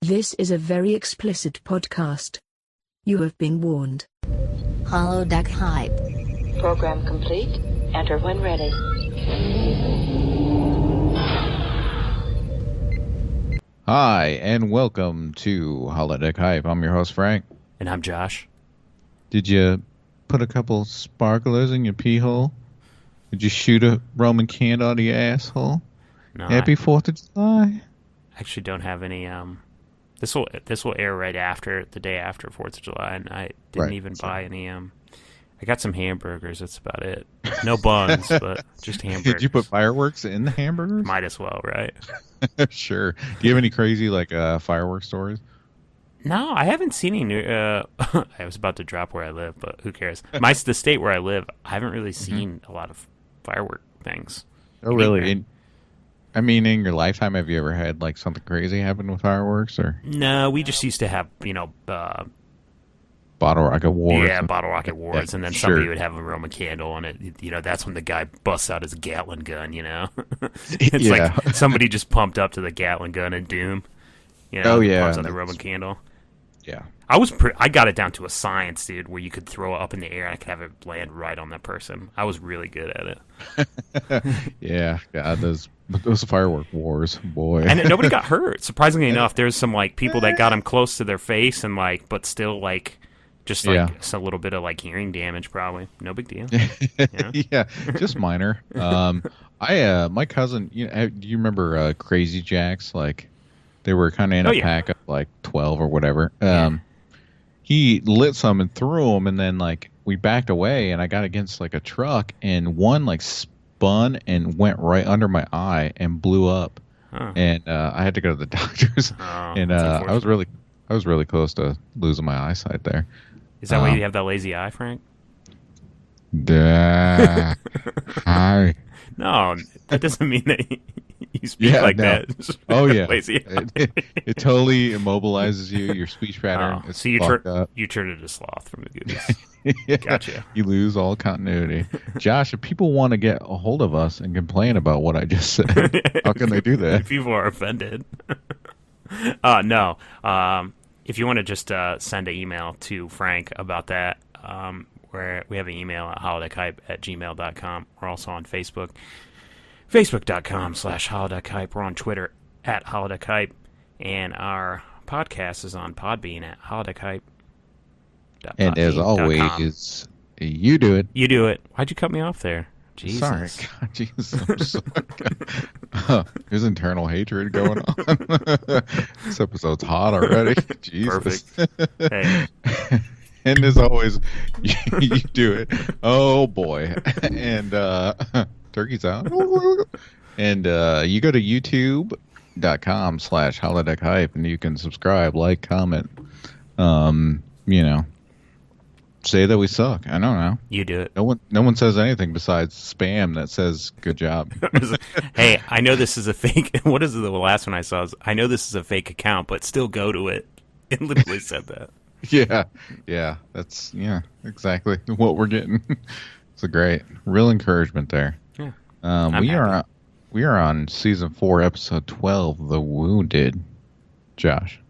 This is a very explicit podcast. You have been warned. Holodeck Hype. Program complete. Enter when ready. Hi, and welcome to Holodeck Hype. I'm your host, Frank. And I'm Josh. Did you put a couple sparklers in your pee hole? Did you shoot a Roman candle out of your asshole? No, Happy 4th of July. I actually don't have any. This will air right after the day after 4th of July, and I didn't even buy any. I got some hamburgers. That's about it. No buns, but just hamburgers. Did you put fireworks in the hamburgers? Might as well, right? Sure. Do you have any crazy fireworks stories? No, I haven't seen any new. I was about to drop where I live, but who cares? The state where I live, I haven't really seen a lot of firework things. Oh, really? In your lifetime, have you ever had something crazy happen with fireworks? Or no, we just used to have bottle rocket wars. Yeah, bottle rocket wars, and then somebody would have a Roman candle, and it that's when the guy busts out his Gatling gun. It's like somebody just pumped up to the Gatling gun in Doom. Pumps on the Roman candle. Yeah. I got it down to a science, dude, where you could throw it up in the air and I could have it land right on that person. I was really good at it. Yeah, God, those firework wars, boy. And nobody got hurt. Surprisingly enough, there's some people that got them close to their face and but still just a little bit of hearing damage, probably. No big deal. Yeah, just minor. My cousin, do you remember Crazy Jacks? They were kind of in a pack of 12 or whatever. He lit some and threw them, and then we backed away, and I got against a truck, and one spun and went right under my eye and blew up. Huh. And I had to go to the doctors. And I was really close to losing my eyeside there. Is that why you have that lazy eye, Frank? Hi. No, that doesn't mean that you speak that. Oh, yeah. Lazy eye. It totally immobilizes you, your speech pattern. Oh, so you turn into sloth from the Goonies. Yeah, gotcha. You lose all continuity. Josh, if people want to get a hold of us and complain about what I just said, how can they do that? If people are offended. No. If you want to just send an email to Frank about that, where we have an email at holodeckype@gmail.com. We're also on Facebook, facebook.com/holodeckype. We're on Twitter at holodeckype, and our podcast is on Podbean at holodeckype. And as always, you do it. You do it. Why'd you cut me off there? Jesus. Sorry. God, Jesus, I'm sorry. There's internal hatred going on. This episode's hot already. Jesus. Perfect. Hey. And as always, you do it. Oh, boy. And turkey's out. And you go to youtube.com/holodeckype, and you can subscribe, comment, say that we suck. I don't know. You do it. No one says anything besides spam that says good job. Hey, I know this is a fake. What is the last one I saw? I know this is a fake account, but still go to it. It literally said that. Yeah. That's exactly what we're getting. It's a great, real encouragement there. Yeah. We are on season 4, episode 12, The Wounded. Josh.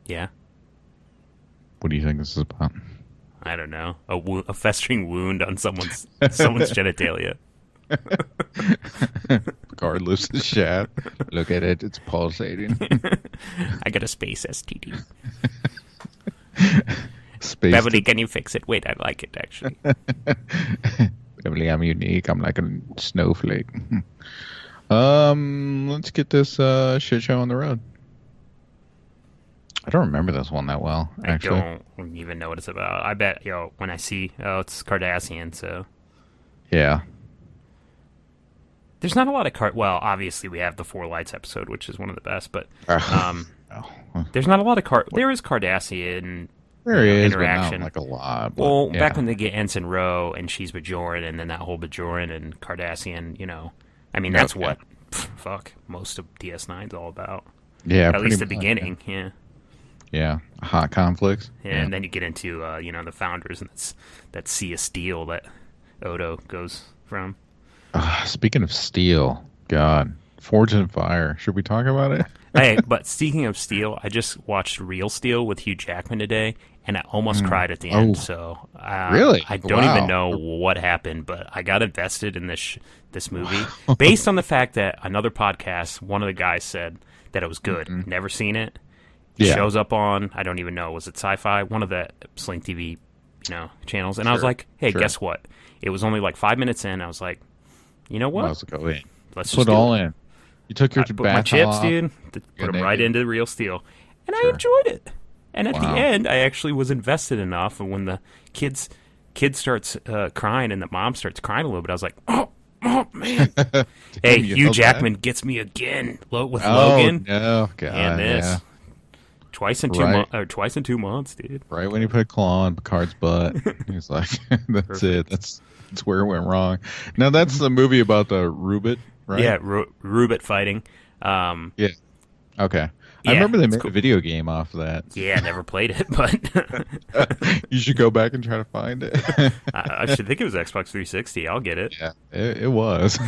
Yeah. What do you think this is about? I don't know. A festering wound on someone's genitalia. Picard lifts his shaft. Look at it. It's pulsating. I got a space STD. Beverly, can you fix it? Wait, I like it, actually. Beverly, I'm unique. I'm like a snowflake. Let's get this shit show on the road. I don't remember this one that well, actually. I don't even know what it's about. I bet, when I see, it's Kardashian, so. Yeah. There's not a lot of well, obviously we have the Four Lights episode, which is one of the best, but there's not a lot of there is Kardashian interaction. But not a lot. But, back when they get Ensign Rowe and she's Bajoran, and then that whole Bajoran and Kardashian, that's what most of DS9's all about. Yeah, at least the beginning. Yeah, hot conflicts. Yeah, and then you get into the founders, and that Sea of Steel that Odo goes from. Speaking of steel, God, Forged in Fire. Should we talk about it? Hey, but speaking of Steel, I just watched Real Steel with Hugh Jackman today, and I almost cried at the end. So really? I don't even know what happened, but I got invested in this movie based on the fact that another podcast, one of the guys said that it was good. Never seen it. It shows up on, I don't even know, was it Sci-Fi? One of the Sling TV, channels. And I was like, hey, guess what? It was only like 5 minutes in. I was like, you know what? Let's go in. Let's put just all in. You took your put my chips, dude. Put them right into the Real Steel, and I enjoyed it. And at the end, I actually was invested enough. And when the kid starts crying and the mom starts crying a little bit, I was like, oh man. Hey, Hugh Jackman gets me again with Logan. No, God, and this twice in 2 months, dude. Right when he put claw on Picard's butt, he's like, "That's Perfect. It. That's where it went wrong." Now that's the movie about the Rubit, right? Yeah, Rubit fighting. Yeah. Okay. I remember they made a video game off of that. Yeah, I never played it, but you should go back and try to find it. I should think it was Xbox 360. I'll get it. Yeah, it was.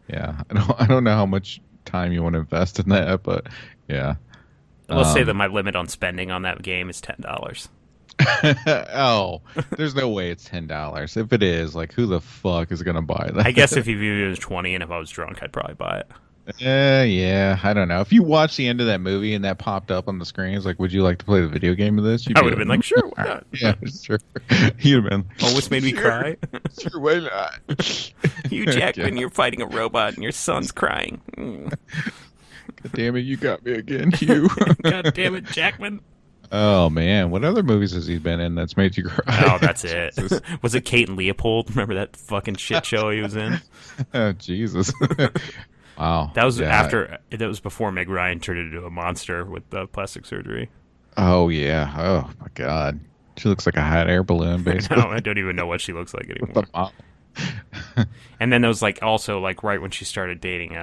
Yeah, I don't know how much time you want to invest in that, but yeah. Let's say that my limit on spending on that game is $10. Oh, there's no way it's $10. If it is, like, who the fuck is gonna buy that? I guess if it was 20 and if I was drunk, I'd probably buy it. Yeah, I don't know. If you watched the end of that movie and that popped up on the screen, it's like, would you like to play the video game of this? I would have been like, sure, why not? Yeah, sure. You'd have been. Almost made me cry. Sure, why not? Hugh Jackman, you're fighting a robot and your son's crying. God damn it, you got me again, Hugh. God damn it, Jackman. Oh, man. What other movies has he been in that's made you cry? Oh, that's it. Was it Kate and Leopold? Remember that fucking shit show he was in? Oh, Jesus. Wow. That was that was before Meg Ryan turned into a monster with plastic surgery. Oh, yeah. Oh, my God. She looks like a hot air balloon, basically. No, I don't even know what she looks like anymore. And then there was also right when she started dating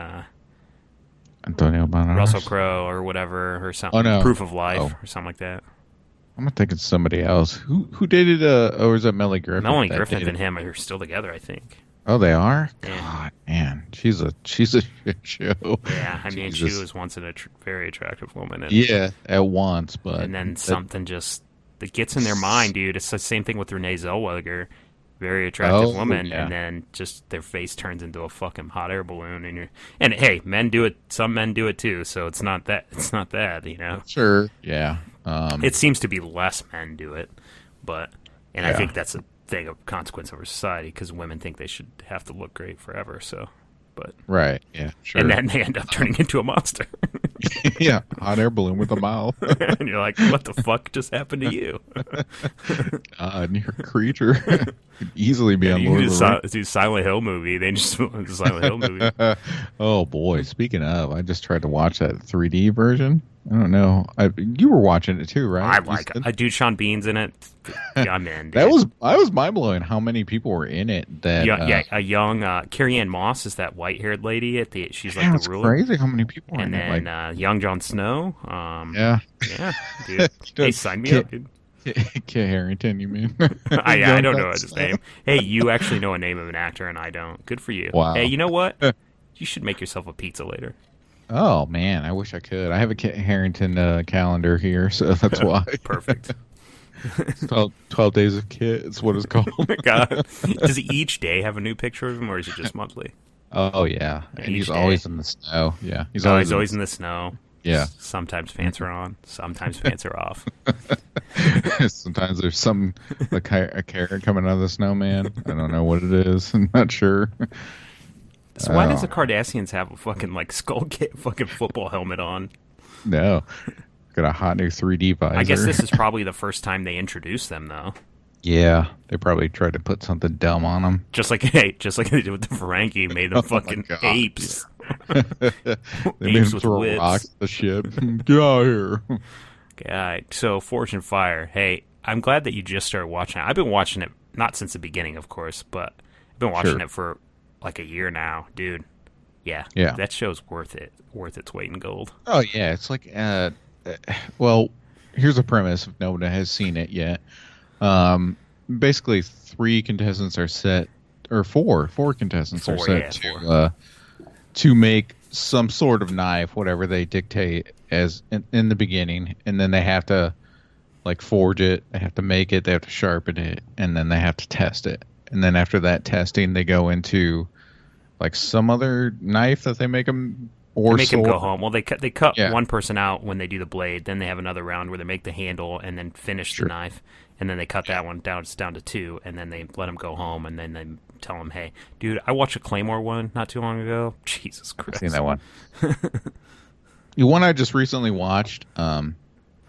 Antonio Banderas? Russell Crowe or whatever, or something. Oh, no. Proof of Life or something like that. I'm thinking somebody else. Who dated, or is that Melanie Griffith? Melanie Griffith and him are still together, I think. Oh, they are? Yeah. God, man. She's a shit show. Yeah, I mean, she was once a very attractive woman. And, yeah, at once, but... And then something just... that gets in their mind, dude. It's the same thing with Renee Zellweger. Very attractive woman, yeah. And then just their face turns into a fucking hot air balloon. And hey, men do it. Some men do it too. So it's not that. It's not that, Sure. Yeah. It seems to be less men do it, but I think that's a thing of consequence of our society because women think they should have to look great forever. So, but right. Yeah. Sure. And then they end up turning into a monster. Yeah, hot air balloon with a mouth. And you're like, what the fuck just happened to you? You're a creature. Could easily be on Lord of the Rings. Do Silent Hill movie. They just the Silent Hill movie. Oh boy! Speaking of, I just tried to watch that 3D version. I don't know. You were watching it too, right? I do. Sean Bean's in it. Yeah, I'm in. Dude. I was mind blowing how many people were in it. That a young Carrie Ann Moss is that white haired lady she's like the ruler. Crazy how many people were in it. And then young Jon Snow. Yeah, dude. Hey, sign me up, dude. Kit Harington, you mean? I don't know his name. Hey, you actually know a name of an actor, and I don't. Good for you. Wow. Hey, you know what? You should make yourself a pizza later. Oh, man, I wish I could. I have a Kit Harington calendar here, so that's why. Perfect. 12 Days of Kit is what it's called. Oh my God. Does he each day have a new picture of him, or is it just monthly? Oh, yeah. And he's always in the snow. Yeah. He's always in the snow. Yeah. Sometimes pants are on. Sometimes pants are off. Sometimes there's a carrot coming out of the snowman. I don't know what it is. I'm not sure. So why does the Kardashians have a fucking fucking football helmet on? No. Got a hot new 3D visor. I guess this is probably the first time they introduced them, though. Yeah, they probably tried to put something dumb on them. Just like they did with the Ferengi, made them fucking apes. Yeah. They made them throw rocks at the ship. Get out of here. God. So, Forge and Fire. Hey, I'm glad that you just started watching it. I've been watching it, not since the beginning, of course, but I've been watching it for like a year now, dude. Yeah. That show's worth its weight in gold. Oh, yeah. It's like, well, here's a premise if no one has seen it yet. Basically, 3 contestants are set, or four contestants are set to make some sort of knife, whatever they dictate as in the beginning, and then they have to like forge it, they have to make it, they have to sharpen it, and then they have to test it. And then after that testing, they go into like some other knife that they make them or they make them sword. go home. Well, they cut one person out when they do the blade. Then they have another round where they make the handle and then finish the knife. And then they cut that one down. It's down to 2, and then they let them go home. And then they tell them, "Hey, dude, I watched a Claymore one not too long ago. Jesus Christ, I've seen that one." The one I just recently watched.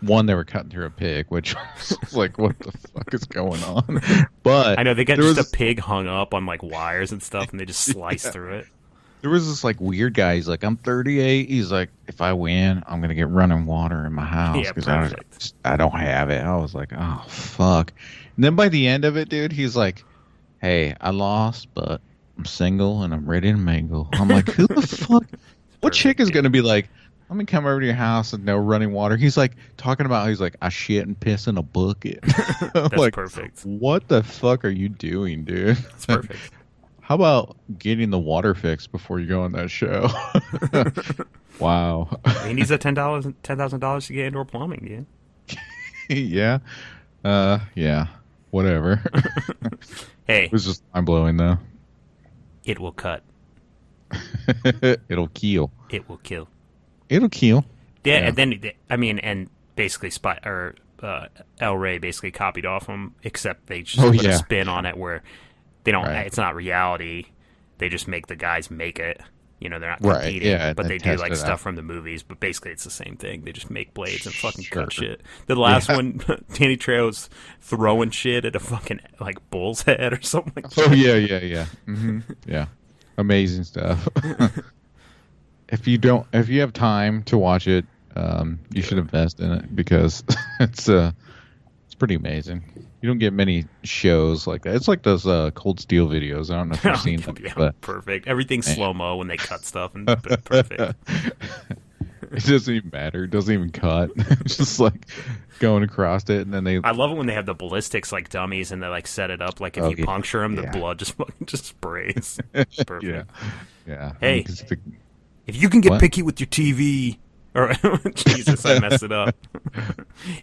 One, they were cutting through a pig, which was like, what the fuck is going on? But I know they got just a pig hung up on like wires and stuff, and they just slice through it. There was this like weird guy. He's like, I'm 38. He's like, if I win, I'm gonna get running water in my house because I don't have it. I was like, oh fuck. And then by the end of it, dude, he's like, hey, I lost, but I'm single and I'm ready to mingle. I'm like, who the fuck? What chick is gonna be like, let me come over to your house and no running water? He's like talking about he's like, I shit and piss in a bucket. That's like, perfect. What the fuck are you doing, dude? That's perfect. How about getting the water fixed before you go on that show? Wow. He needs that $10,000 to get indoor plumbing, dude. Yeah. Yeah. Whatever. Hey. It was just mind blowing though. It will cut. It'll kill. It will kill. It'll kill. Yeah, and then and basically El Rey basically copied off him, except they just put a spin on it where they don't. Right. It's not reality. They just make the guys make it. You know, they're not competing, but they do like stuff from the movies. But basically, it's the same thing. They just make blades and fucking cut shit. The last one, Danny Trejo's throwing shit at a fucking like bull's head or something like that. Oh yeah. Mm-hmm. Yeah, amazing stuff. If you have time to watch it, you should invest in it because it's pretty amazing. You don't get many shows like that. It's like those Cold Steel videos. I don't know if you've seen them. But perfect. Everything's slow-mo when they cut stuff, and perfect. It doesn't even matter. It doesn't even cut. It's just like going across it, and then I love it when they have the ballistics like dummies, and they like set it up like if you puncture them, the blood just sprays. It's perfect. Yeah. Hey, if you can get picky with your TV, or Jesus, I messed it up.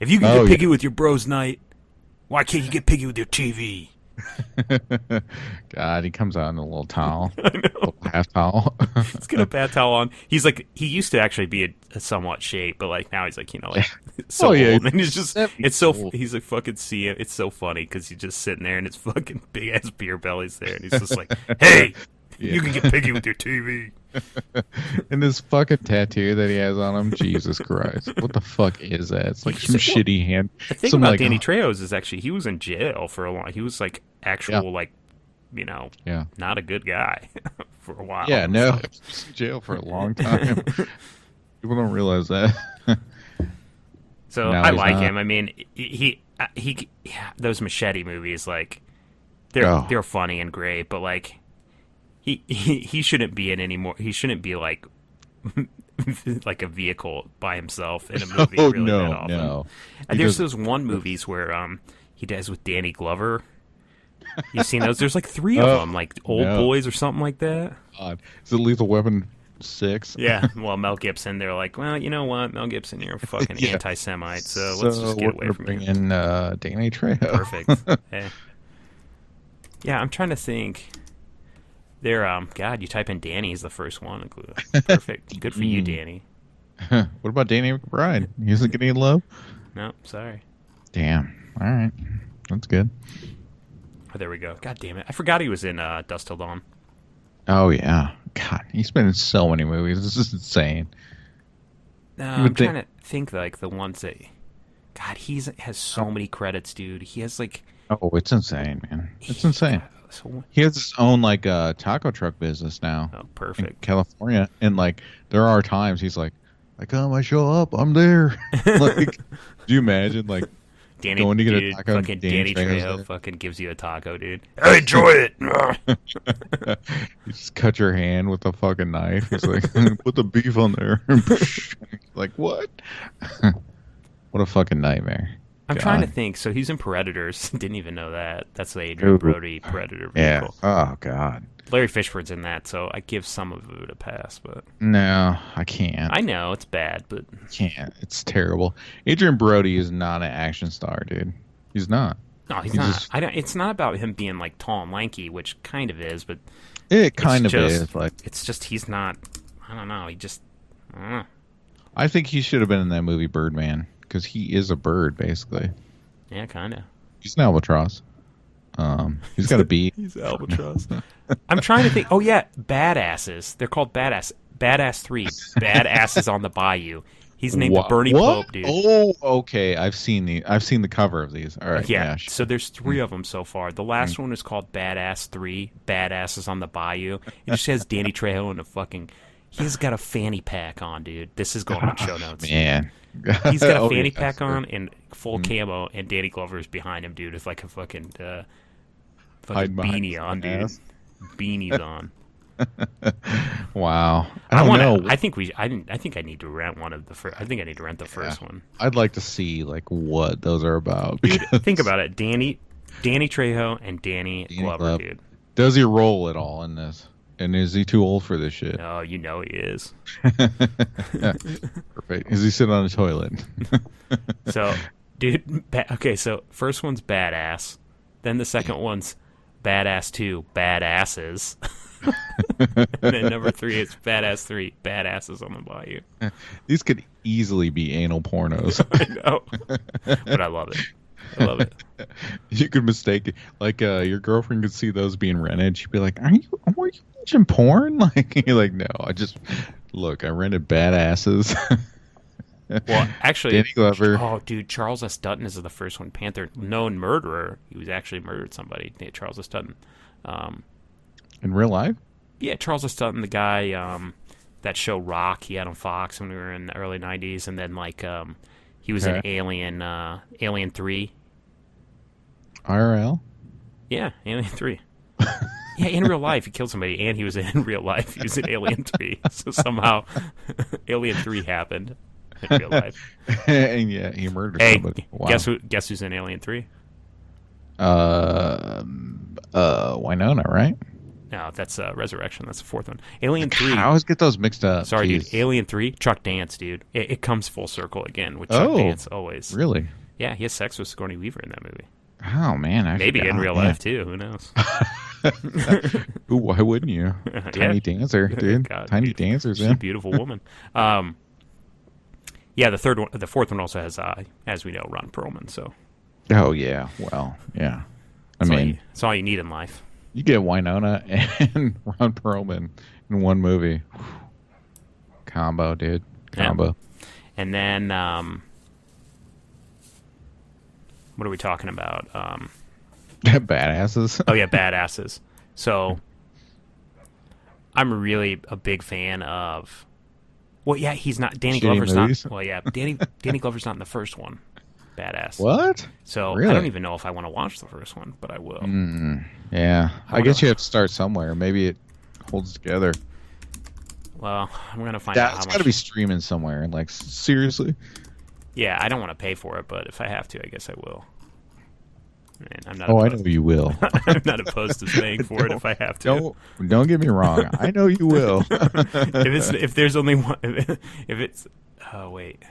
If you can get picky with your bros night, why can't you get picky with your TV? God, he comes out in a little towel. I know. A little half towel. He's got a bad towel on. He's like, he used to actually be a somewhat shape, but like now he's like, so old. And he's just, it's so, he's like fucking see it. It's so funny because he's just sitting there and it's fucking big ass beer bellies there. And he's just like, hey, you can get picky with your TV. And this fucking tattoo that he has on him, Jesus Christ. What the fuck is that? It's like some shitty hand. The thing about Danny Trejo's is actually he was in jail for a long. He was like actual not a good guy for a while. Yeah, no, he was in jail for a long time. People don't realize that. So I like him. I mean, he those Machete movies, like they're funny and great, but like. He shouldn't be in anymore. He shouldn't be like like a vehicle by himself in a movie. That often. No. And there's those one movies where he does with Danny Glover. You've seen those? There's like 3 of them, like Old Boys or something like that. Is it Lethal Weapon 6? Yeah. Well, Mel Gibson. They're like, well, you know what, Mel Gibson, you're a fucking anti-Semite, so let's just get away from you. In Danny Trejo. Perfect. Hey. Yeah, I'm trying to think. There, God, you type in Danny is the first one. Perfect. Good for you, Danny. What about Danny McBride? He isn't getting any love? No, sorry. Damn. All right. That's good. Oh, there we go. God damn it. I forgot he was in Dusk Till Dawn. Oh, yeah. God, he's been in so many movies. This is insane. I'm trying to think, like, the ones that... God, he has so many credits, dude. He has, like... Oh, it's insane, man. It's insane. He has his own like taco truck business now. Oh, perfect. In California, and like there are times he's like, I come, I show up, I'm there. Like, do you imagine like going to get a taco? Fucking Danny Trejo fucking gives you a taco, dude. I enjoy it. You just cut your hand with a fucking knife. He's like, put the beef on there. Like what? What a fucking nightmare. I'm trying to think. So he's in Predators. Didn't even know that. That's the Adrian Brody Predator vehicle. Yeah. Oh God. Larry Fishburne's in that, so I give some of it a pass. But no, I can't. I know it's bad, but Can't. It's terrible. Adrian Brody is not an action star, dude. He's not. No, he's not. Just, it's not about him being like tall and lanky, which kind of is, but it kind of is. Like it's just he's not. I don't know. He just. I don't know. I think he should have been in that movie Birdman because he is a bird, basically. Yeah, kind of. He's an albatross. He's got a beat. He's albatross. I'm trying to think. Oh yeah, Badasses. They're called Badass. Badass 3. Badasses on the Bayou. He's named Bernie Pope, dude. Oh, okay. I've seen the cover of these. All right. Yeah. So there's 3 of them so far. The last one is called Badass 3. Badasses on the Bayou. It just has Danny Trejo in a fucking. He's got a fanny pack on, dude. This is going on show notes. Man. He's got a fanny pack on and full camo, and Danny Glover's behind him, dude. It's like a fucking beanie on, dude. Beanies on. Wow. I don't know. I think I need to rent one of the first. I think I need to rent the first one. I'd like to see like what those are about. Dude, think about it. Danny Trejo and Danny Glover, dude. Does he roll at all in this? And is he too old for this shit? Oh, you know he is. Perfect. Is he sitting on a toilet? So, dude, okay, so first one's Badass. Then the second one's Badass 2, Badasses. And then number 3 is Badass 3, Badasses on the Bayou. These could easily be anal pornos. I know. But I love it. I love it. You could mistake it. Like, your girlfriend could see those being rented. She'd be like, Are you watching porn? Like, you're like, no, I rented Badasses. Well, actually, Danny Glover. Oh, dude, Charles S. Dutton is the first one. Panther, known murderer. He was actually murdered somebody. Charles S. Dutton. In real life? Yeah, Charles S. Dutton, the guy that show Rock he had on Fox when we were in the early 90s, and then like he was in Alien 3. IRL? Yeah, Alien 3. Yeah, in real life he killed somebody, and he was in real life he was in Alien 3. So somehow Alien 3 happened in real life. And yeah, he murdered somebody. Wow. Guess who's in Alien 3? Winona, right? No, that's Resurrection. That's the 4th one. Alien 3. I always get those mixed up. Sorry, dude. Alien 3, Chuck Dance, dude. It comes full circle again with Chuck Dance always. Really? Yeah, he has sex with Sigourney Weaver in that movie. Oh, man. Maybe in real life, too. Who knows? Ooh, why wouldn't you? Tiny dancer, dude. God, Tiny dancers, she's a beautiful woman. Yeah, the 4th one also has, as we know, Ron Perlman. So. Oh yeah, well, yeah. That's all you need in life. You get Winona and Ron Perlman in one movie. Combo, dude. Combo. Yeah. And then, what are we talking about? Badasses. Oh yeah, Badasses. So, I'm really a big fan of. Well, yeah, he's not. Danny Glover's movies? not. Well, yeah, Danny Glover's not in the first one. Badass. What? So really? I don't even know if I want to watch the first one, but I will. Yeah, I guess you have to start somewhere. Maybe it holds together. Well, I'm gonna find out how much. It's got to be streaming somewhere. Like seriously. Yeah, I don't want to pay for it, but if I have to, I guess I will. I'm not. I know you will. I'm not opposed to paying for it if I have to. Don't get me wrong. I know you will. if there's only one, if it's. Oh wait.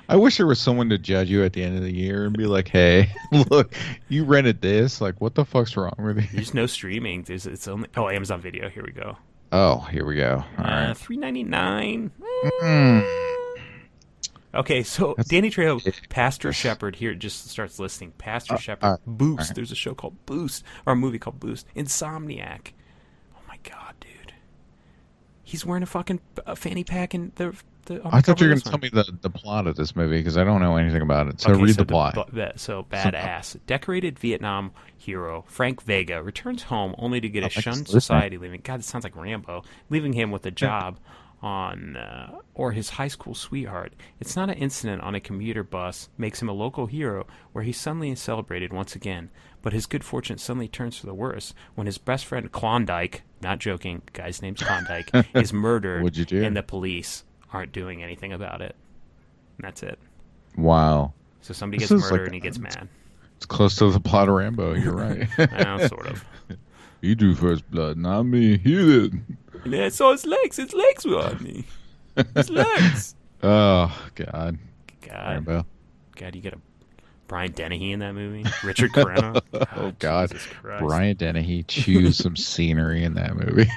I wish there was someone to judge you at the end of the year and be like, "Hey, look, you rented this. Like, what the fuck's wrong with you?" There's no streaming. It's only Amazon Video. Here we go. Oh, here we go. All right, $3.99. Okay, so That's Danny Trejo, Pastor Shepard. Here it just starts listing. Pastor Shepard, Boost. Right. There's a show called Boost, or a movie called Boost. Insomniac. Oh my god, dude. He's wearing a fucking fanny pack in the I thought you were going to tell me the plot of this movie because I don't know anything about it. So read the plot. Badass. Decorated Vietnam hero Frank Vega returns home only to get a shunned society leaving. God, this sounds like Rambo. Leaving him with a job or his high school sweetheart. It's not an incident on a commuter bus makes him a local hero where he suddenly is celebrated once again. But his good fortune suddenly turns for the worse when his best friend Klondike, not joking, guy's name's Klondike, is murdered. What'd you do? And the police aren't doing anything about it. And that's it. Wow. So somebody gets This is murdered like- and he gets mad. It's close to the plot of Rambo. You're right. Sort of. He drew first blood, not me. He did. And then I saw his legs. His legs were on me. His legs. Oh God. God. Rambo. God, you got a Brian Dennehy in that movie. Richard Crenna. Oh God. Jesus Christ. Brian Dennehy chews some scenery in that movie.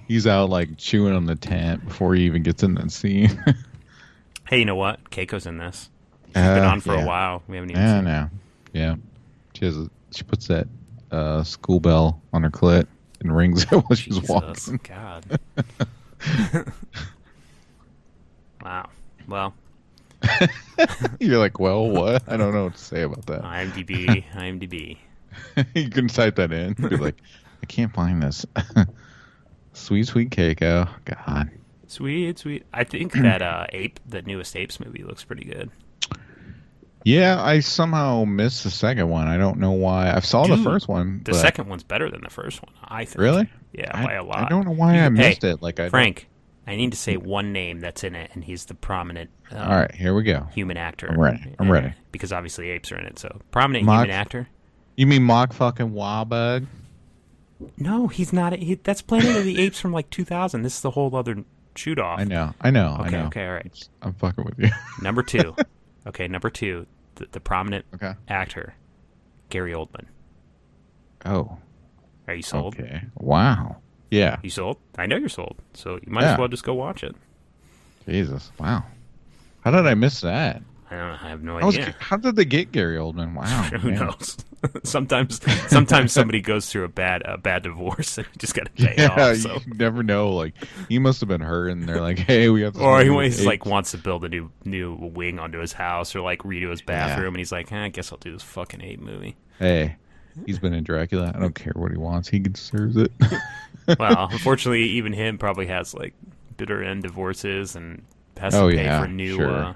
He's out like chewing on the tent before he even gets in that scene. Hey, you know what? Keiko's in this. She's been on for a while. We haven't even Yeah, seen her. no. Yeah. She puts that school bell on her clit and rings it while she's Jesus, walking. God. Wow. Well, You're like, well, what? I don't know what to say about that. IMDb. You can type that in. Be like, I can't find this. Sweet Keiko. God. Sweet. I think that the newest Apes movie looks pretty good. Yeah, I somehow missed the second one. I don't know why. I saw the first one. The second one's better than the first one, I think. Really? Yeah, by a lot. I don't know why I missed it. Like, Frank, I need to say one name that's in it, and he's the prominent all right, here we go. human actor. I'm ready. Because obviously apes are in it, so prominent human actor. You mean Mock fucking Wahlberg? No, he's not. That's Planet of the Apes from like 2000. This is the whole other shoot off. I know. Okay, all right. I'm fucking with you. Number two. Okay, number two. The prominent actor, Gary Oldman. Oh. Are you sold? Okay. Wow. Yeah. You sold? I know you're sold. So you might as well just go watch it. Jesus. Wow. How did I miss that? I don't know. I have no idea. How did they get Gary Oldman? Wow. Who knows? Sometimes somebody goes through a bad divorce and you just got to pay it off. So. You never know. Like, he must have been hurt, and they're like, "Hey, we got this." Or he wants to build a new wing onto his house, or like redo his bathroom, and he's like, I guess I'll do this fucking ape movie. Hey, he's been in Dracula. I don't care what he wants. He deserves it. Well, unfortunately, even him probably has like bitter end divorces and has to pay for new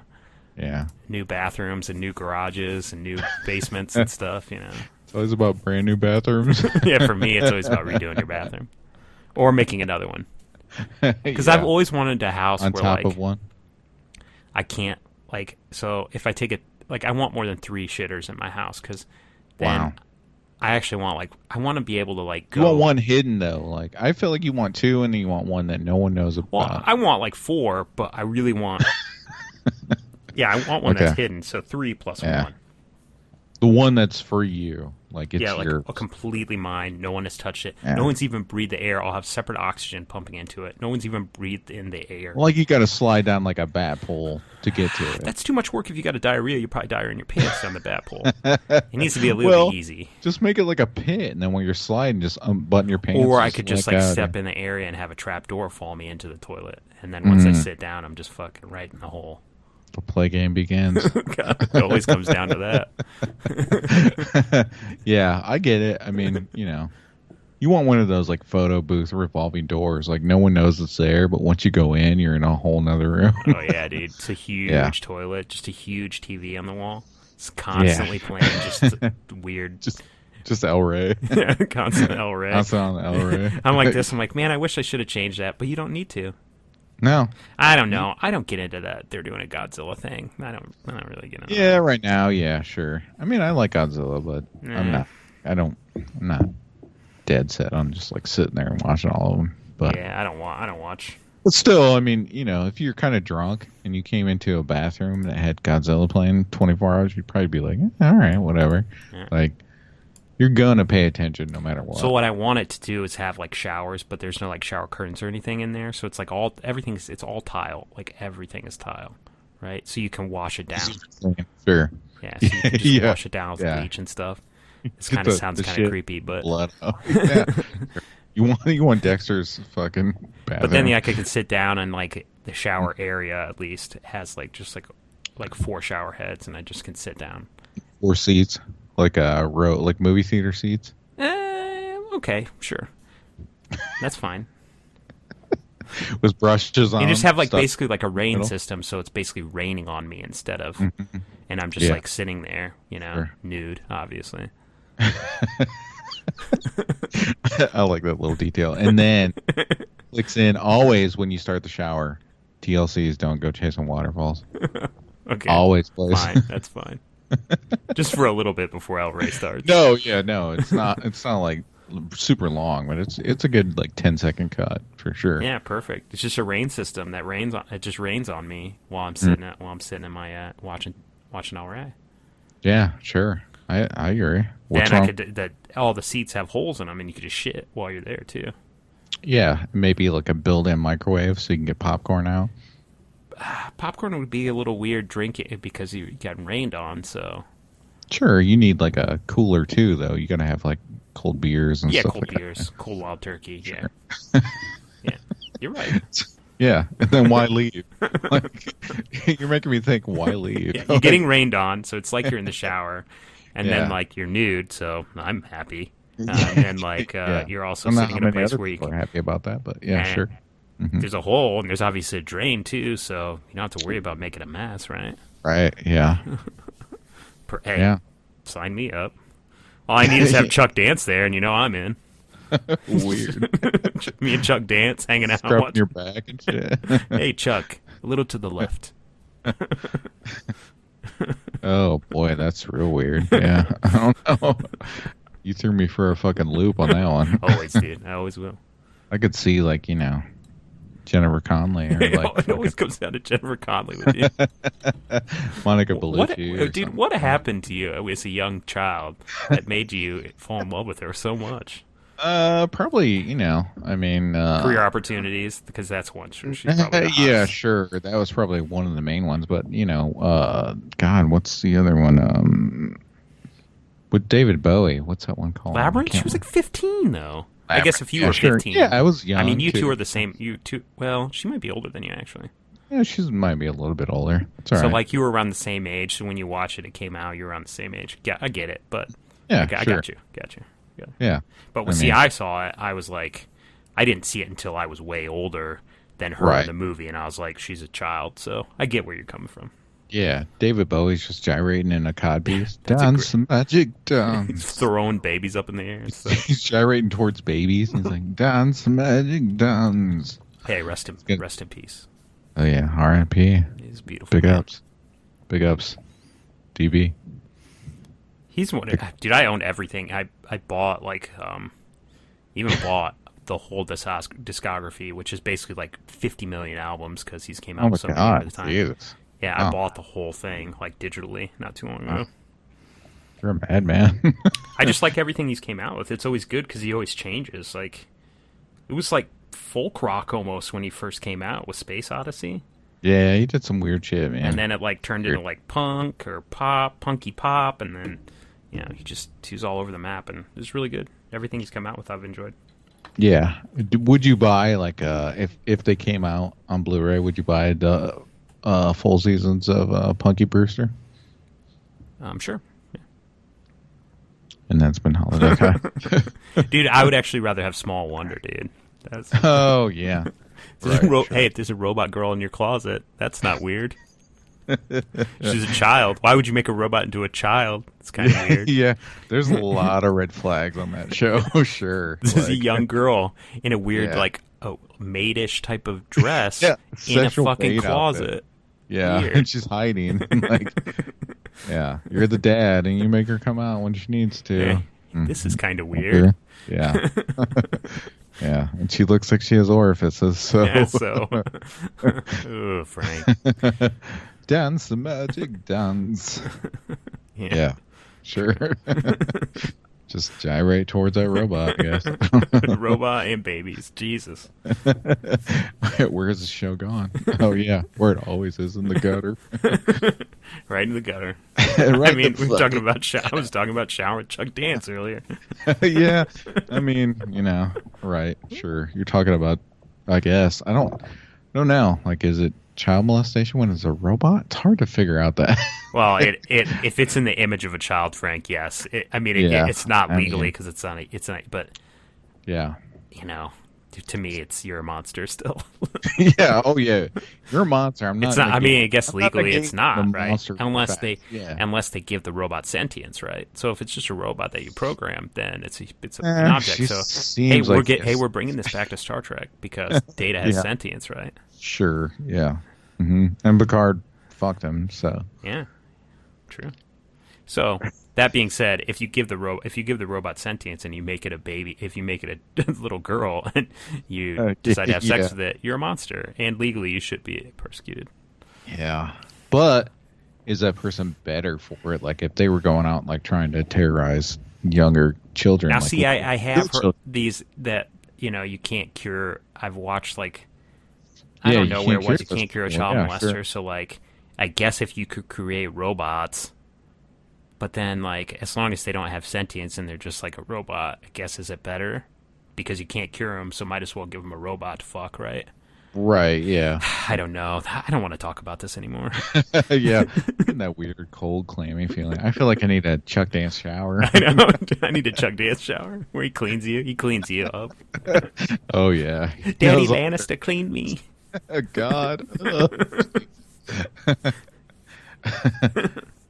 new bathrooms and new garages and new basements and stuff. It's always about brand new bathrooms. Yeah, for me, it's always about redoing your bathroom or making another one. Because I've always wanted a house on where top like of one. I can't like so if I take it like I want more than 3 shitters in my house because then I actually want I want to be able to like go. You want one hidden though. Like I feel like you want 2, and then you want one that no one knows about. Well, I want like 4, but I really want. Yeah, I want one that's hidden. So 3 plus 1. The one that's for you. Like it's your... completely mine. No one has touched it. Yeah. No one's even breathed the air. I'll have separate oxygen pumping into it. No one's even breathed in the air. Like you got to slide down like a bat pole to get to it. That's too much work. If you got a diarrhea, you probably diarrhea in your pants down the bat pole. It needs to be a little bit easy. Just make it like a pit, and then when you're sliding, just unbutton your pants. Or I could just step in the area and have a trap door fall me into the toilet, and then once I sit down, I'm just fucking right in the hole. The play game begins. God, it always comes down to that. Yeah, I get it. I mean, you want one of those like photo booth revolving doors. Like no one knows it's there, but once you go in, you're in a whole nother room. Oh yeah, dude. It's a huge toilet, just a huge TV on the wall. It's constantly playing just weird. Just El Rey. Constant El Rey. Constant El Rey. I'm like this. I'm like, man, I wish I should have changed that, but you don't need to. No, I don't know. I don't get into that. They're doing a Godzilla thing. I don't really get into. Yeah, right now, yeah, sure. I mean, I like Godzilla, but I'm not dead set on just like sitting there and watching all of them. But yeah, I don't watch. But still, I mean, if you're kind of drunk and you came into a bathroom that had Godzilla playing 24 hours, you'd probably be like, all right, whatever. Yeah. Like. You're gonna pay attention no matter what. So what I want it to do is have like showers, but there's no like shower curtains or anything in there. So it's like it's all tile. Like everything is tile, right? So you can wash it down. Sure. Yeah. So you can just wash it down with bleach and stuff. It kind of sounds kind of creepy, but you want Dexter's fucking bathroom. But then I could sit down and like the shower area at least has like just like 4 shower heads, and I just can sit down. 4 seats. Like a row, like movie theater seats? Okay, sure. That's fine. With brushes on. You just have like basically like a rain system, so it's basically raining on me instead of, and I'm just like sitting there, nude, obviously. I like that little detail. And then clicks in always when you start the shower. TLCs don't go chasing waterfalls. Okay. Always plays. Fine. That's fine. Just for a little bit before El Rey starts. No, it's not. It's not like super long, but it's a good like 10-second cut for sure. Yeah, perfect. It's just a rain system that rains on. It just rains on me while I'm sitting in my watching El Rey. Yeah, sure. I agree. And I could that all the seats have holes in them, and you could just shit while you're there too. Yeah, maybe like a built-in microwave so you can get popcorn out. Popcorn would be a little weird drinking because you got rained on. So sure, you need like a cooler too, though. You gotta have like cold beers and stuff. Cold like beers, that. cold wild turkey. Sure. Yeah, yeah, you're right. Yeah, and then why leave? Like, you're making me think, why leave? Yeah, you're getting rained on, so it's like you're in the shower, and Yeah. then like you're nude, so I'm happy. And like you're also I'm not sitting in how a many place other where you people can. are happy about that, but yeah, And sure. There's a hole, and there's obviously a drain too, so you don't have to worry about making a mess, right? Right? Yeah. Hey, Yeah. sign me up. All I need is to have Chuck Dance there, and I'm in. Weird. Me and Chuck Dance hanging out. Scrubbing your back and shit. Hey, Chuck, a little to the left. Oh boy, that's real weird. Yeah, I don't know. You threw me for a fucking loop on that one. Always, dude. I always will. I could see like Jennifer Connelly or like It always comes down to Jennifer Connelly with you. Monica What, Bellucci. dude, what happened to you as a young child that made you fall in love with her so much? Probably, I mean, Career opportunities, because that's one. Sure, she's probably the yeah, hottest. sure. That was probably one of the main ones, but God, what's the other one? With David Bowie, what's that one called? Labyrinth? She was like 15, though. I guess if you were sure. 15. Yeah, I was young. I mean, you too. two are the same. You two, well, she might be older than you, actually. Yeah, she might be a little bit older. It's all So, right. like, you were around the same age, so when you watch it, it came out, you were around the same age. Yeah, I get it, but Yeah, I sure. got you. Got you. Yeah. But I see, mean- I saw it, I was like, I didn't see it until I was way older than her Right. in the movie, and I was like, she's a child, so I get where you're coming from. Yeah, David Bowie's just gyrating in a codpiece. That's a Dance magic He's dance. throwing babies up in the air. So. He's gyrating towards babies. He's like, dance magic dance. Hey, rest good. in peace. Oh yeah, R.I.P. He's beautiful. Big man. ups. Big ups. DB. He's one. Dude, I owned everything. I bought even bought the whole discography, which is basically like 50 million albums because he's came out Oh my with so many god, at the time. Jesus. Yeah, I Oh. bought the whole thing like digitally not too long ago. You're a madman. I just like everything he's came out with. It's always good because he always changes. Like it was like folk rock almost when he first came out with Space Odyssey, Yeah, he did some weird shit, man. and then it like turned into like punk or pop, punky pop, and then he was all over the map, and it was really good. Everything he's come out with, I've enjoyed. Yeah. Would you buy like if they came out on Blu-ray? Would you buy the full seasons of Punky Brewster? Sure. And that's been Holiday High. Dude, I would actually rather have Small Wonder, dude. That's, Oh yeah. there's Right, sure. Hey, if there's a robot girl in your closet, that's not weird. She's a child. Why would you make a robot into a child? It's kind of weird. Yeah, there's a lot of red flags on that show. Sure. This is a Like, young girl in a weird, Yeah. like, maidish type of dress Yeah, in a sexual fucking maid closet. outfit. Yeah, Weird. and she's hiding. Like, yeah, you're the dad, and you make her come out when she needs to. Yeah. Mm. This is kind of weird. Yeah. Yeah, and she looks like she has orifices. So, Yeah, so. Oh, Frank. dance the magic dance. Yeah, sure. Just gyrate towards that robot, I guess. Robot and babies. Jesus. Where's the show gone? Oh yeah, where it always is, in the gutter. Right in the gutter. Right I mean, in the we were talking about I was talking about shower with Chuck Dance earlier. Yeah, I mean, right? Sure, you're talking about. I guess I don't know. Like, is it child molestation when it's a robot? It's hard to figure out that. Well, if it's in the image of a child, Frank, yes. Yeah, It's not I legally mean- because it's not. But Yeah. to me, it's you're a monster still. Yeah. Oh yeah. You're a monster. I'm not. It's not. I negating- mean, I guess I'm not legally it's negating not the right monster unless fact. they Yeah. unless they give the robot sentience, right? So if it's just a robot that you program, then it's an Eh, object. she So seems like we're bringing this back to Star Trek because Data has Yeah. sentience, right? Sure. Yeah. And Picard fucked him. So yeah, true. So that being said, if you give the robot sentience and you make it a baby, if you make it a little girl and you decide to have sex with it, you're a monster, and legally you should be persecuted. Yeah, but is that person better for it? Like if they were going out and like trying to terrorize younger children. Now, like, see, I have heard these that you can't cure. I've watched like I don't know where it was. You can't cure a child molester. Sure. So like, I guess if you could create robots. But then, like, as long as they don't have sentience and they're just like a robot, I guess, is it better? Because you can't cure them, so might as well give them a robot to fuck, right? Right, yeah. I don't know. I don't want to talk about this anymore. Yeah. That weird, cold, clammy feeling. I feel like I need a Chuck Dance shower. I know. I need a Chuck Dance shower where he cleans you. He cleans you up. Oh, yeah. Daddy Lannister cleaned me. God.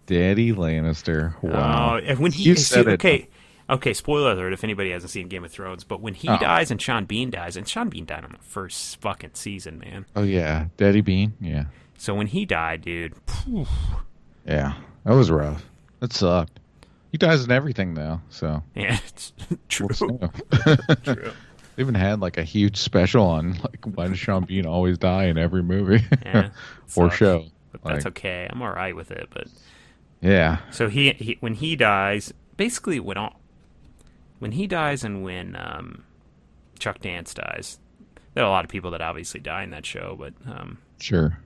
Daddy Lannister. Wow. Oh, when he said okay, spoiler alert if anybody hasn't seen Game of Thrones, but when he dies and Sean Bean dies, and Sean Bean died on the first fucking season, man. Oh yeah, Daddy Bean, yeah. So when he died, dude. Phew. Yeah, that was rough. That sucked. He dies in everything though, so. Yeah, it's true. True. True. They even had like a huge special on like why does Sean Bean always die in every movie yeah, or show. But that's okay. I'm all right with it, but. Yeah. So he when he dies, basically when he dies and when Chuck Dance dies, there are a lot of people that obviously die in that show, but sure,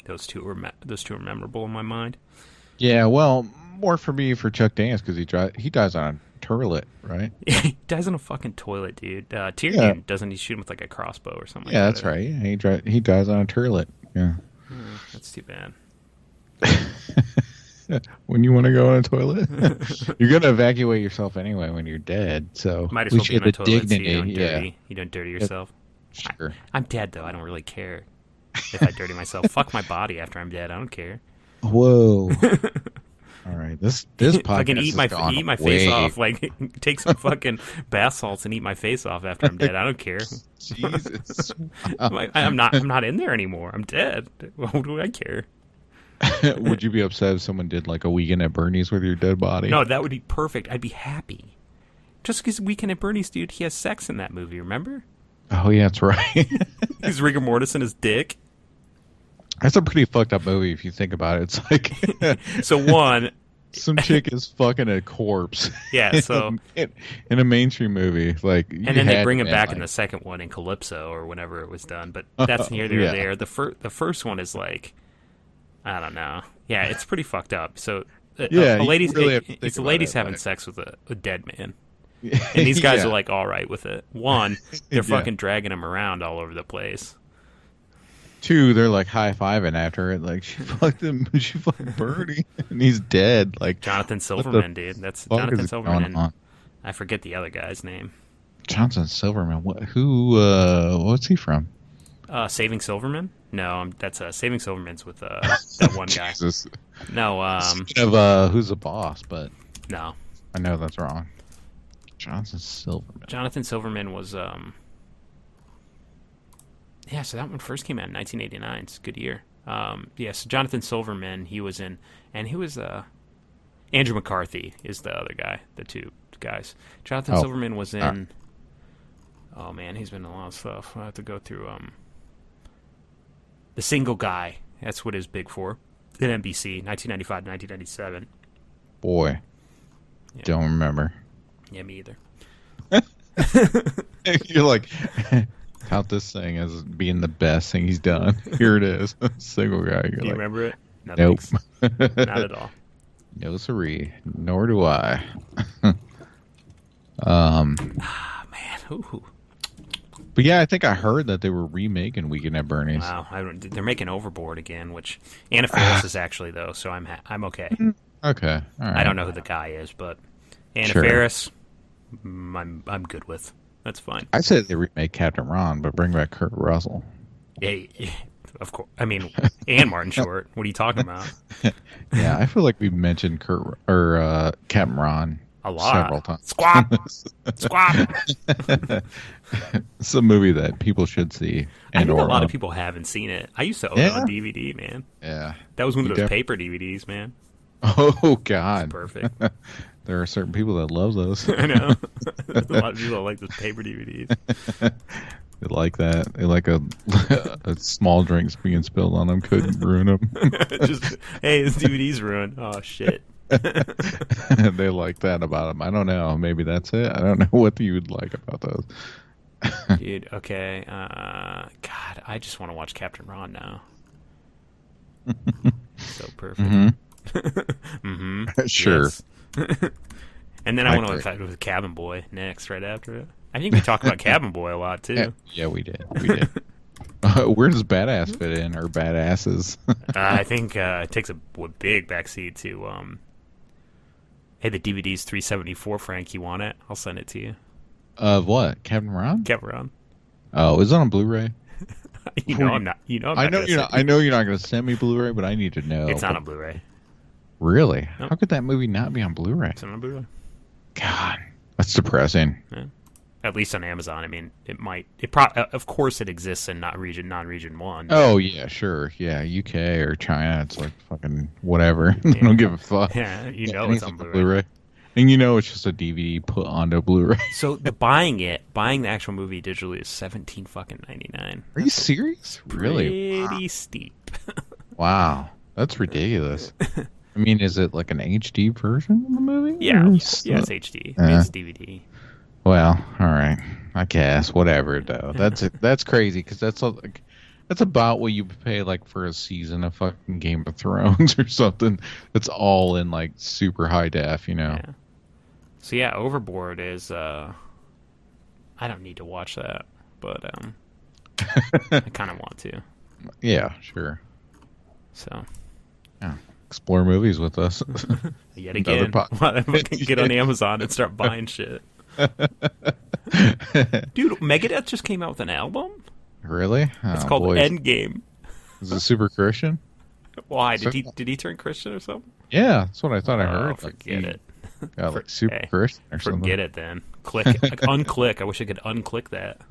those two are memorable in my mind. Yeah, well, more for me for Chuck Dance because he dies on a toilet, right? He dies on a fucking toilet, dude. Tyrion doesn't he shoot him with like a crossbow or something? Yeah, like that's right. Yeah, he dies on a toilet. Yeah. That's too bad. When you want to go on a toilet, you're gonna evacuate yourself anyway when you're dead. So might as well be in a toilet dignity. So you don't dirty yourself. Sure. I'm dead though. I don't really care if I dirty myself. Fuck my body after I'm dead. I don't care. Whoa. All right, this podcast I can eat my face off. Like take some fucking bath salts and eat my face off after I'm dead. I don't care. Jesus. Wow. I'm not in there anymore. I'm dead. What do I care? Would you be upset if someone did like a Weekend at Bernie's with your dead body? No, that would be perfect. I'd be happy. Just because Weekend at Bernie's, dude, he has sex in that movie, remember? Oh, yeah, that's right. He's rigor mortis in his dick. That's a pretty fucked up movie if you think about it. It's like... So one... Some chick is fucking a corpse. Yeah, so... in a mainstream movie. Like, and then they bring him back in the second one in Calypso or whenever it was done. But that's neither here nor there. The first one is like... I don't know. Yeah, it's pretty fucked up. So, a lady's having sex with a dead man, and these guys are like all right with it. One, they're fucking dragging him around all over the place. Two, they're like high fiving after it, like she fucked him, she fucked Bernie, and he's dead. Like Jonathan Silverman, dude. That's Jonathan Silverman. I forget the other guy's name. Jonathan Silverman. What's he from? Saving Silverman? No, that's Saving Silverman's with that one guy. Jesus. No, Speaking of Who's the Boss, but no, I know that's wrong. Jonathan Silverman was yeah. So that one first came out in 1989. It's a good year. So Jonathan Silverman, he was in, and he was Andrew McCarthy is the other guy. The two guys. Jonathan Silverman was in. Oh man, he's been in a lot of stuff. I have to go through The Single Guy. That's what is big for. At NBC, 1995 to 1997. Boy. Yeah. Don't remember. Yeah, me either. You're like, count this thing as being the best thing he's done. Here it is. Single Guy. Do you remember it? No, nope. Not at all. No siree. Nor do I. Man. Ooh. But yeah, I think I heard that they were remaking Weekend at Bernie's. Wow, they're making Overboard again, which Anna Faris is actually though, so I'm okay. Okay, all right. I don't know who the guy is, but Anna Faris, I'm good with. That's fine. I said they remake Captain Ron, but bring back Kurt Russell. Yeah, of course. I mean, and Martin Short. What are you talking about? Yeah, I feel like we mentioned Captain Ron A lot. Several times. Squawk! Squawk! It's a movie that people should see. I think a lot of people haven't seen it. I used to own it on DVD, man. Yeah. That was one of those paper DVDs, man. Oh, God. It's perfect. There are certain people that love those. I know. There's a lot of people that like those paper DVDs. They like that. They like a small drinks being spilled on them. Couldn't ruin them. Just, hey, this DVD's ruined. Oh, shit. They like that about them. I don't know. Maybe that's it. I don't know what you would like about those. Dude, okay. God, I just want to watch Captain Ron now. So perfect. Sure. And then I want to fight with Cabin Boy next, right after it. I think we talk about Cabin Boy a lot, too. Yeah, we did. Where does Badass fit in, or Badasses? I think it takes a big backseat to... Hey, the DVD's $3.74, Frank. You want it? I'll send it to you. Of what? Captain Ron? Captain Ron. Oh, is it on Blu-ray? I'm not. I know you're not going to send me Blu-ray, but I need to know. It's not on Blu-ray. Really? Nope. How could that movie not be on Blu-ray? It's not on Blu-ray. God, that's depressing. Yeah. At least on Amazon. I mean, it might. Of course, it exists in non-region 1. Oh yeah, sure. Yeah, UK or China, it's like fucking whatever. They don't give a fuck. Yeah, it's on Blu-ray. And it's just a DVD put onto Blu-ray. So buying the actual movie digitally is $17.99. Are you serious? Really? Pretty steep. Wow, that's ridiculous. I mean, is it like an HD version of the movie? Yeah, it's HD. It's DVD. Well, all right. I guess whatever though. That's crazy because that's about what you pay like for a season of fucking Game of Thrones or something. That's all in like super high def, Yeah. So yeah, Overboard is. I don't need to watch that, but I kind of want to. Yeah, sure. So. Yeah. Explore movies with us. Yet again, get on Amazon and start buying shit. Dude, Megadeth just came out with an album? Really? It's called Endgame. Is it super Christian? Why? Did he turn Christian or something? Yeah, that's what I thought I heard. Forget it. Yeah, like super Christian or something. Forget it then. Click it. Unclick. I wish I could unclick that.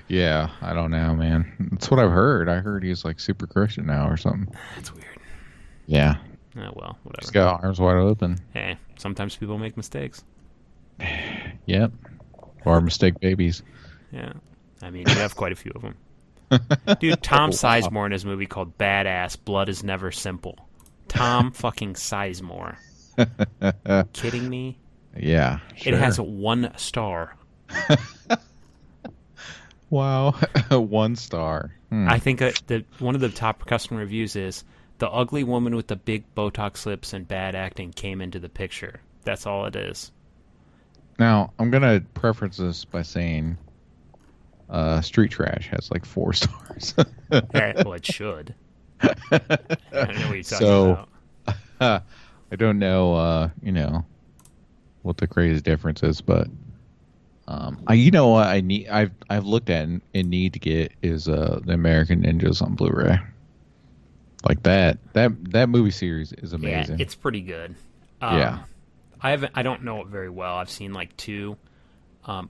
Yeah, I don't know, man. That's what I've heard. I heard he's like super Christian now or something. That's weird. Yeah. Oh, well, whatever. He's got arms wide open. Hey, sometimes people make mistakes. Yep. Or mistake babies. Yeah. I mean, you have quite a few of them. Dude, Tom Sizemore in his movie called Badass, Blood is Never Simple. Tom fucking Sizemore. Kidding me? Yeah, sure. It has 1 star. Wow. 1 star. I think one of the top customer reviews is, the ugly woman with the big Botox lips and bad acting came into the picture. That's all it is. Now, I'm going to preference this by saying Street Trash has like 4 stars. Well, it should. I don't know what you're talking about. I don't know, what the crazy difference is, but what I've looked at and need to get is the American Ninjas on Blu-ray. Like that movie series is amazing. Yeah, it's pretty good. Yeah. I don't know it very well. I've seen like 2.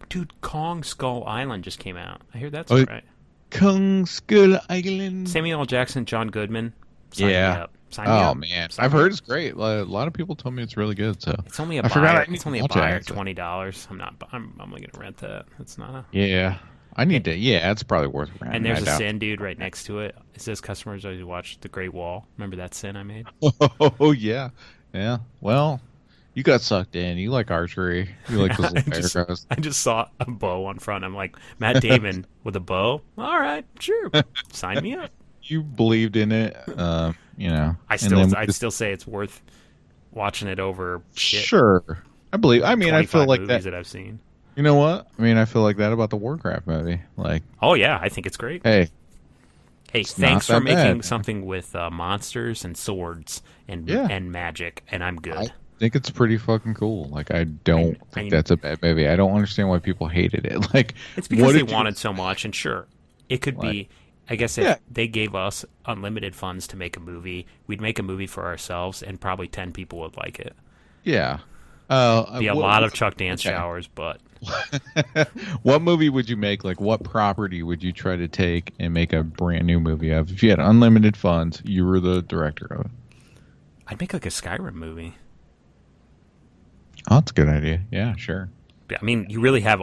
Dude, Kong Skull Island just came out. I hear that's right. Kong Skull Island. Samuel L. Jackson, John Goodman. Sign me up. Man, I've heard it's great. A lot of people told me it's really good. So it's only a buy. It's only a buy, $20. I'm only gonna rent that. It's not. Yeah, I need to. Yeah, it's probably worth renting. And there's a sin, dude, right next to it. It says customers always watch The Great Wall. Remember that sin I made? Oh yeah. Well, you got sucked in. You like archery. You like those little paragraphs. I just saw a bow on front. I'm like, Matt Damon with a bow. All right, sure. Sign me up. You believed in it. I'd still say it's worth watching it over shit. Sure. I believe. I mean, I feel like that I've seen. You know what? I mean, I feel like that about the Warcraft movie. Like, oh yeah, I think it's great. Hey, thanks for making something with monsters and swords and magic, and I'm good. I think it's pretty fucking cool. Like, I don't think that's a bad movie. I don't understand why people hated it. Like, it's because they wanted so much, and sure, it could be. I guess if they gave us unlimited funds to make a movie, we'd make a movie for ourselves, and probably 10 people would like it. Yeah. Be a lot of Chuck Dance showers, but what movie would you make? Like, what property would you try to take and make a brand new movie of? If you had unlimited funds, you were the director of it. I'd make like a Skyrim movie. Oh, that's a good idea. Yeah, sure. I mean, you really have.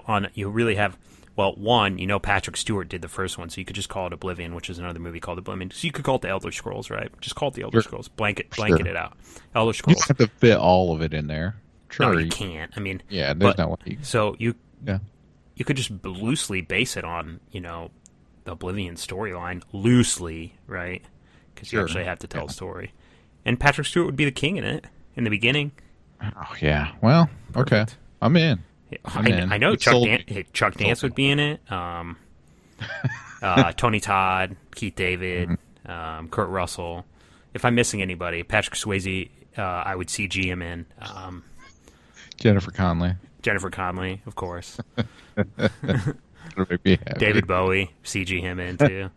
Well, one, Patrick Stewart did the first one, so you could just call it Oblivion, which is another movie called Oblivion. So you could call it the Elder Scrolls, right? Just call it the Elder Scrolls. Blanket it out. Elder Scrolls. You don't have to fit all of it in there. Sure, no, you can't. I mean, yeah, there's no way. So you could just loosely base it on, the Oblivion storyline, loosely, right? Because you actually have to tell a story. And Patrick Stewart would be the king in it, in the beginning. Oh, yeah. Well, okay. I'm in. I know Chuck Dance would be in it. Tony Todd, Keith David, Kurt Russell. If I'm missing anybody, Patrick Swayze, I would CG him in. Jennifer Connelly, of course. David Bowie, CG him in too.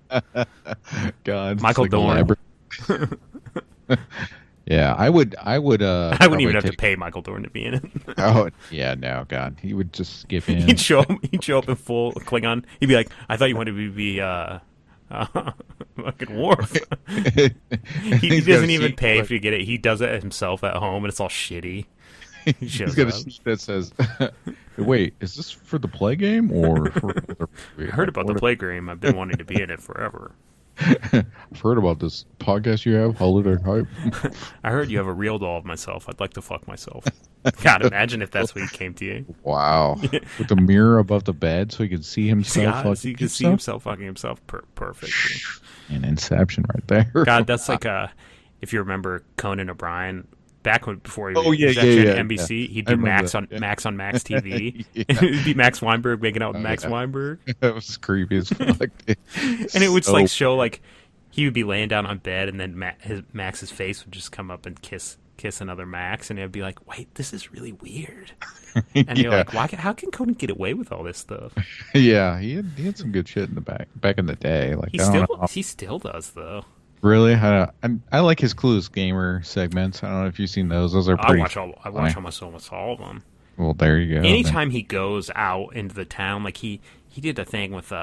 God, Michael Dorn. Yeah, I would. I wouldn't even have to pay Michael Dorn to be in it. Oh yeah, no, God, he would just skip in. He'd show up in full Klingon. He'd be like, "I thought you wanted to be fucking Worf." he doesn't even pay if you get it. He does it himself at home, and it's all shitty. He's got a sheet that says, "Wait, is this for the play game or for?" I heard about the play game. I've been wanting to be in it forever. I've heard about this podcast you have, Holiday Hype. I heard you have a real doll of myself. I'd like to fuck myself. God, imagine if that's what he came to you. Wow. With the mirror above the bed so he could see himself he could see himself fucking himself perfectly. An Inception right there. God, that's like if you remember Conan O'Brien, before he was NBC, he'd do Max on Max TV. It'd be Max Weinberg making out with Max Weinberg. That was creepy as fuck. And it would show like he would be laying down on bed, and then Max's face would just come up and kiss another Max, and it'd be like, wait, this is really weird. And you're like, why? How can Conan get away with all this stuff? Yeah, he had some good shit in the back in the day. Like he still does though. Really? I like his Clueless Gamer segments. I don't know if you've seen those. Those are pretty. I watch almost all of them. Well, there you go. Anytime he goes out into the town, like he did a thing with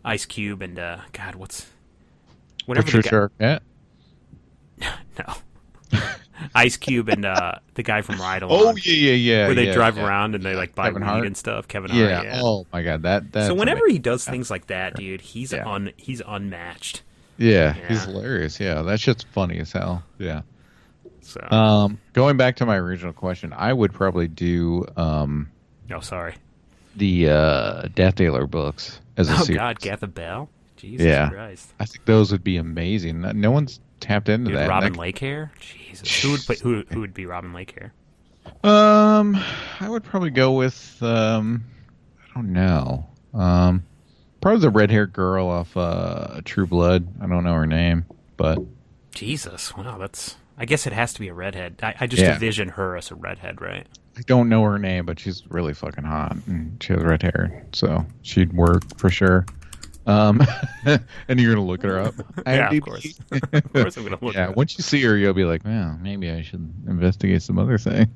Ice Cube and God, whatever. Patricia Arquette? No. Ice Cube and the guy from Ride Along. Oh yeah. Where they drive around and they like buy weed and stuff. Kevin Hart. Yeah. Oh my God, that's so whenever he does things like that, dude, he's unmatched. Yeah, he's hilarious. Yeah, that shit's funny as hell. Yeah. So going back to my original question, I would probably do the Death Dealer books as a series. Oh God, Gatha Bell. Jesus Christ. I think those would be amazing. No one's tapped into that. Robin Lakehair? Jesus. Who would be Robin Lakehair? I would probably go with I don't know. Probably the red-haired girl off True Blood. I don't know her name, but Jesus. Wow, I guess it has to be a redhead. I just envision her as a redhead, right? I don't know her name, but she's really fucking hot, and she has red hair, so she'd work for sure. And you're gonna look her up. Yeah, of course. Of course, I'm gonna look. Yeah, once you see her, you'll be like, "Well, maybe I should investigate some other things."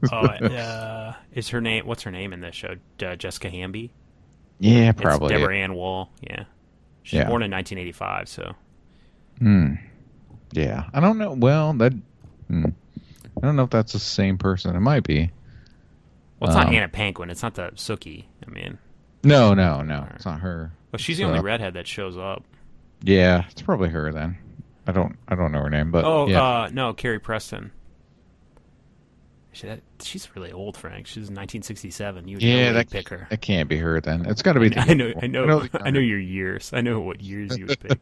Is her name? What's her name in this show? Jessica Hamby. Yeah, probably. It's Deborah Ann Wool. Yeah, she's born in 1985. So. Yeah, I don't know. Well, I don't know if that's the same person. It might be. Well, it's not Anna Paquin. It's not the Sookie. I mean. No, it's not her. Well, she's the only redhead that shows up. Yeah, it's probably her then. I don't know her name, but no, Carrie Preston. She's really old, Frank. She's 1967. You would pick her. That can't be her then. It's got to be. I know your years. I know what years you would pick.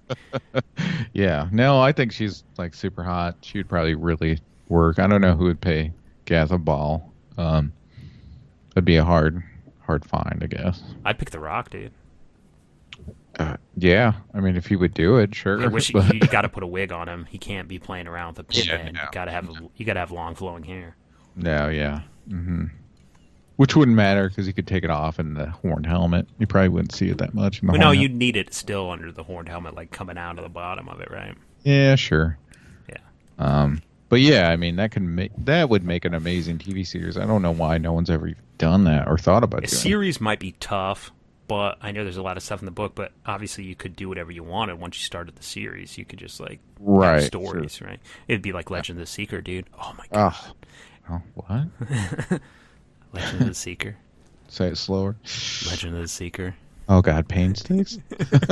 Yeah, no, I think she's like super hot. She would probably really work. I don't know who would pay Gatha Ball. It'd be a hard find, I guess. I'd pick The Rock, dude. Yeah, I mean, if he would do it, sure. I wish you got to put a wig on him. He can't be playing around with a pinhead. You got to have long flowing hair. No, yeah. Which wouldn't matter because you could take it off in the horned helmet. You probably wouldn't see it that much. You'd need it still under the horned helmet, like coming out of the bottom of it, right? Yeah, sure. Yeah. But yeah, I mean that would make an amazing TV series. I don't know why no one's ever done that or thought about A doing it. series might be tough, but I know there's a lot of stuff in the book. But obviously, you could do whatever you wanted once you started the series. You could just like have stories, sure. right? It'd be like Legend of the Seeker, dude. Oh my god. Oh, what? Legend of the Seeker. Say it slower. Legend of the Seeker. Oh god, pain sticks.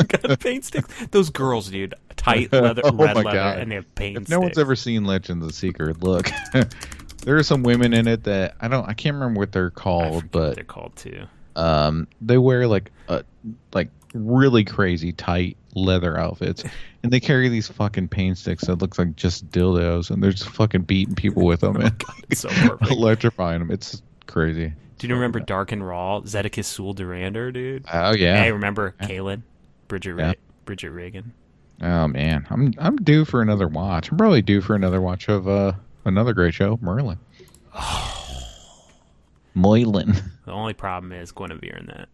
Got paint sticks. Those girls, dude, tight leather, red my leather, God. and they have paint If sticks. no one's ever seen Legend of the Seeker, look. There are some women in it that I can't remember what they're I called, forget but what they're called too. they wear like really crazy tight leather outfits, and they carry these fucking pain sticks that looks like just dildos, and they're just fucking beating people with them and It's so perfect. electrifying them. It's crazy. Do you remember Dark and Raw? Zedekiah Sewell Durander, dude. Oh yeah. Hey, remember Kaylin, Bridget Reagan. Oh man, I'm due for another watch. I'm probably due for another watch of another great show, Merlin. Moylan. The only problem is Guinevere in that.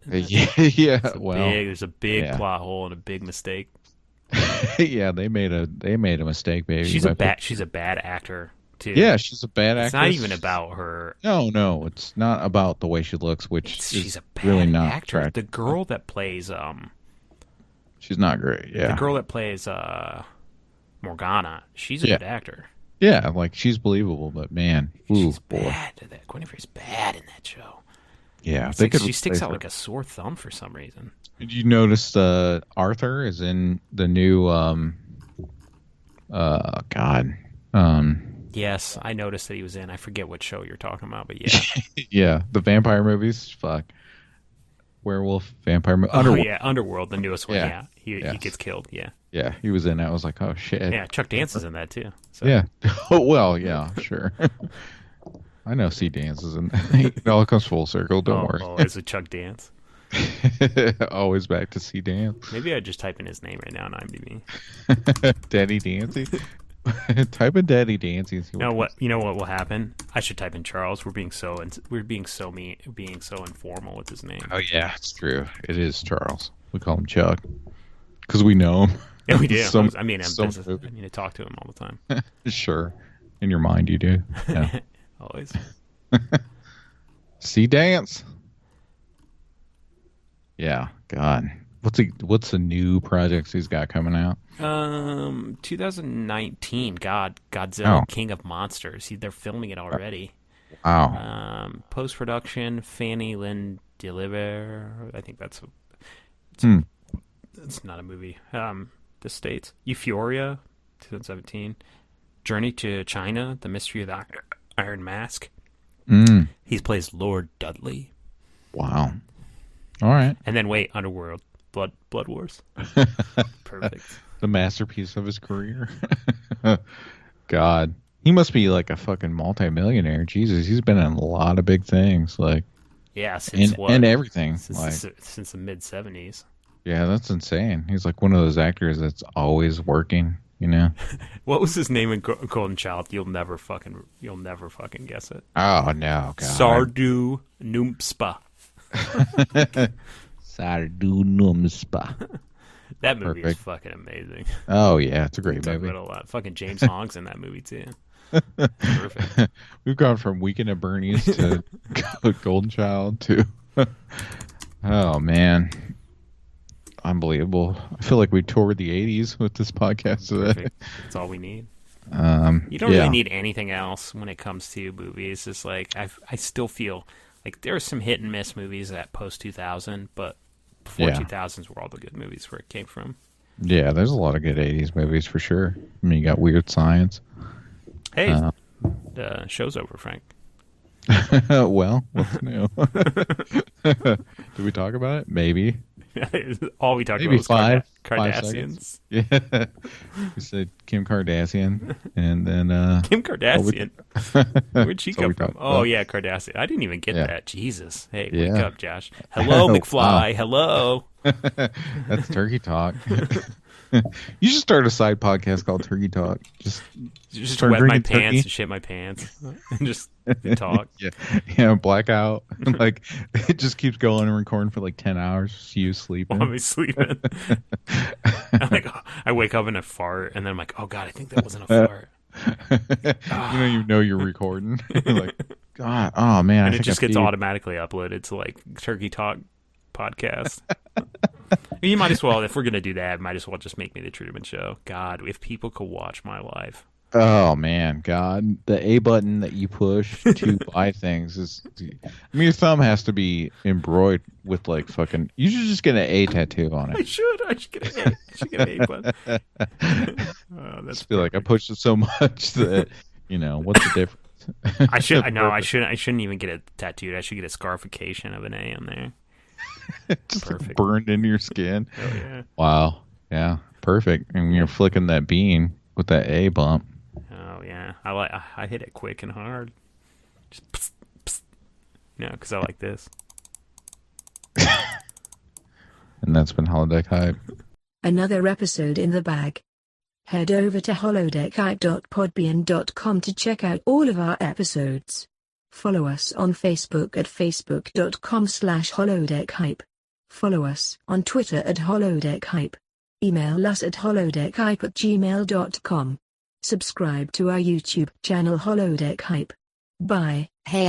Yeah. There's a big yeah. plot hole and a big mistake. Yeah, they made a mistake, baby. She's a bad actor too. Yeah, she's a bad actress. It's not even about her. No, it's not about the way she looks, which She's a bad really not actor. attractive. The girl that plays she's not great. Yeah, the girl that plays Morgana, she's a good actor. Yeah, like she's believable, but man, She's bad at that. Guinevere's bad in that show. Yeah, she sticks out like a sore thumb for some reason. Did you notice Arthur is in the new Yes, I noticed that he was in. I forget what show you're talking about, but yeah. yeah, the vampire movies. Fuck. Werewolf, vampire movie. Underworld. Oh yeah, Underworld, the newest one. Yeah. He gets killed. Yeah. Yeah, he was in that. I was like, oh shit. Yeah, Chuck Dance is in that too. So. Yeah. Oh well, yeah, sure. I know C Dances and it all comes full circle. Don't worry. Oh, is it Chuck Dance? Always back to C Dance. Maybe I just type in his name right now on IMDb. Daddy Dancy. Type in Daddy Dancy. And see You know what will happen? I should type in Charles. We're being so informal with his name. Oh yeah, it's true. It is Charles. We call him Chuck because we know him. Yeah, we do. I talk to him all the time. Sure. In your mind, you do. Yeah. Always. See dance. Yeah. God. What's the new projects he's got coming out? 2019. Godzilla, King of Monsters. They're filming it already. Wow. Post production. Fanny Lynn Deliver. I think that's. It's not a movie. The States. Euphoria, 2017. Journey to China, The Mystery of the Iron Mask. He plays Lord Dudley. Wow. All right. And then Underworld, Blood Wars. Perfect. The masterpiece of his career. God. He must be like a fucking multimillionaire. Jesus, he's been in a lot of big things. Like, yeah, since and everything. Since the mid 70s. Yeah, that's insane. He's like one of those actors that's always working, you know? What was his name in Golden Child? You'll never fucking guess it. Oh, no, God. Sardu Numspa. Sardu Numspa. That movie is fucking amazing. Oh, yeah, it's a great movie. About a lot. Fucking James Hong's in that movie, too. Perfect. We've gone from Weekend at Bernie's to Golden Child to... Oh, man. Unbelievable. I feel like we toured the 80s with this podcast today. Perfect. That's all we need. You don't really need anything else when it comes to movies. It's like I still feel like there are some hit and miss movies at post 2000, but before 2000s were all the good movies where it came from. Yeah, there's a lot of good 80s movies for sure. I mean, you got Weird Science. Hey, the show's over, Frank. Well, what's new? Did we talk about it? Maybe. All we talked Maybe about was Kardashians. Yeah. We said Kim Kardashian, and then... Kim Kardashian? Where'd she come from? Oh, yeah, Kardashian. I didn't even get that. Jesus. Hey, wake up, Josh. Hello, McFly. Hello. That's Turkey Talk. You should start a side podcast called Turkey Talk. Just wet my pants and shit my pants and just talk. Yeah, blackout. Like it just keeps going and recording for like 10 hours. Just you sleeping. While I'm sleeping. I wake up in a fart and then I'm like, oh god, I think that wasn't a fart. you know you're recording. You're like, God, oh man, and it just gets automatically uploaded to like Turkey Talk podcast. You might as well, if we're gonna do that, might as well just make me the Truman Show. God, if people could watch my life. Oh man, God, the A button that you push to buy things is. I mean, your thumb has to be embroidered with like fucking. You should just get an A tattoo on it. I should get an A button. That's feel like I pushed it so much that what's the difference? I shouldn't even get it tattooed. I should get a scarification of an A on there. Just like burned into your skin. Oh yeah. Wow. Yeah. Perfect. And you're flicking that bean with that A bump. Oh yeah. I hit it quick and hard. Just psst, psst. Because I like this. And that's been Holodeck Hype. Another episode in the bag. Head over to holodeckhype.podbean.com to check out all of our episodes. Follow us on Facebook at facebook.com/holodeckhype. Follow us on Twitter at holodeckhype. Email us at holodeckhype@gmail.com. Subscribe to our YouTube channel Holodeck Hype. Bye. Hey,